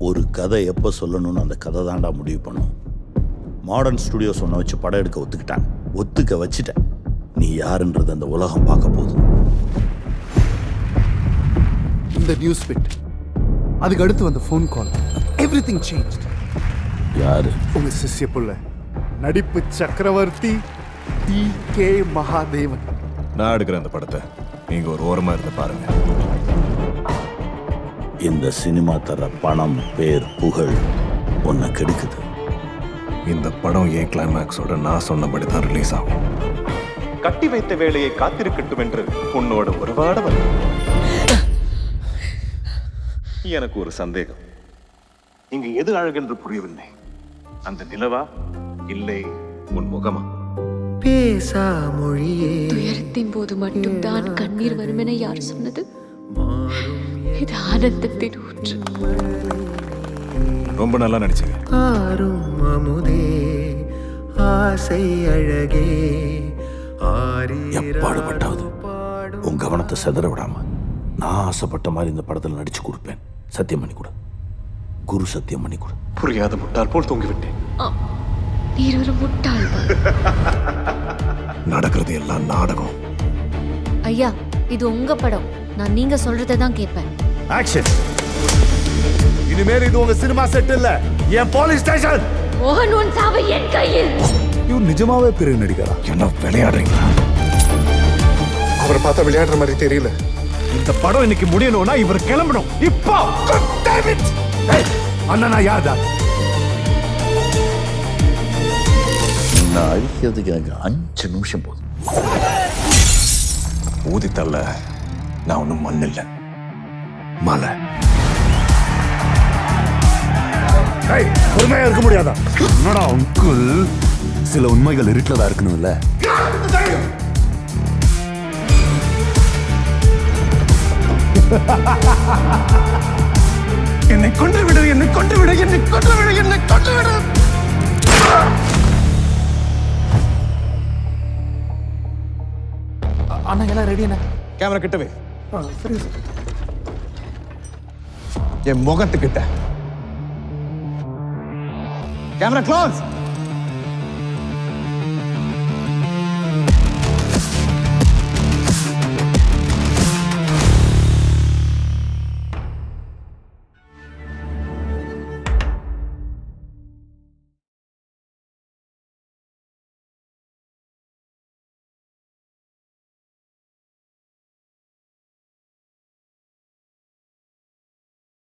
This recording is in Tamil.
ஒரு கதை எப்போ சொல்லணும்னு அந்த கதை தாண்டா முடிவு பண்ணும். மாடர்ன் ஸ்டுடியோ சொன்ன வச்சு படம் எடுக்க ஒத்துக்கிட்டாங்க. ஒத்துக்க வச்சுட்டேன். நீ யாருன்றது அந்த உலகம் பார்க்க போகுது. இந்த நியூஸ் பிட், அதுக்கு அடுத்து வந்த ஃபோன் கால், எவ்ரிதிங் சேஞ்ச்ட். யாரு? உங்க சிஷ்ய புள்ள, நடிப்பு சக்கரவர்த்தி டி.கே. மகாதேவன். நான் எடுக்கிறேன் அந்த படத்தை, நீங்க ஒரு ஓரமா இருந்து பாருங்க. இந்த சினிமா தர பணம், பேர், புகழ் உன்னை கெடுக்குது. இந்த படம் என் கிளைமேக்ஸோட நான் சொன்னபடி தான் ரிலீஸ் ஆகும். கட்டி வைத்த வேலையை காத்திருக்கட்டும் என்று உன்னோட உறவாட வந்து எனக்கு ஒரு சந்தேகம். இங்கு எது அழகென்று புரியவில்லை. அந்த நிலவா இல்லை உன் முகமா? பேசா மொழியே. துயரத்தின் போது மட்டும்தான் கண்ணீர் வரும் என யார் சொன்னது? இது ஆனந்தத்தின் ஊற்று. ரொம்ப நல்லா நடிச்சீங்க. ஆரும் அமுதே ஆசை அழகே எப்பாடுபட்டாவது உன் கவனத்தை செதற விடாம நான் ஆசைப்பட்ட மாதிரி இந்த படத்தில் நடிச்சு கொடுப்பேன். சத்தியம் பண்ணி கொடு. குரு சத்தியம் பண்ணி கொடு. புரியாத முட்டாள் போல் தூங்கிவிட்டேன். நீர் ஒரு முட்டாள் தான். நடக்கிறது எல்லாம் நாடகம். ஐயா, இது உங்க படம். நான் நீங்க சொல்றதை தான் கேட்பேன். ஆக்ஷன். இனிமேல் இது உங்க சினிமா செட் இல்ல, என் போலீஸ் ஸ்டேஷன். மோகன் உன் சாவு என் கையில். இவன் நிஜமாவே பெரிய நடிகரா? என்ன விளையாடுறீங்களா? அவரை பார்த்தா விளையாடுற மாதிரி தெரியல. இந்த படம் இன்னைக்கு முடியணும்னா இவர் கிளம்பணும் இப்போ. அண்ணா யார்டா? நான் அழிக்கிறதுக்கு எனக்கு 5 நிமிஷம் போதும். ஊதி தள்ள நான் ஒன்றும் மண் இல்லை, மலை. பொறுமையா இருக்க முடியாதா? என்னடா அங்கிள், சில உண்மைகள் இருட்டில் தான் இருக்கணும்ல. என்னை கொண்டு விடு, என்னை கொண்டு விடு, என்னை கொண்டு விடு, என்னை கொண்டு விடு. அண்ணா எல்லாம் ரெடி அண்ணா. கேமரா கிட்டவே. சரி சார். என் முகத்துக்கிட்ட கேமரா க்ளோஸ்.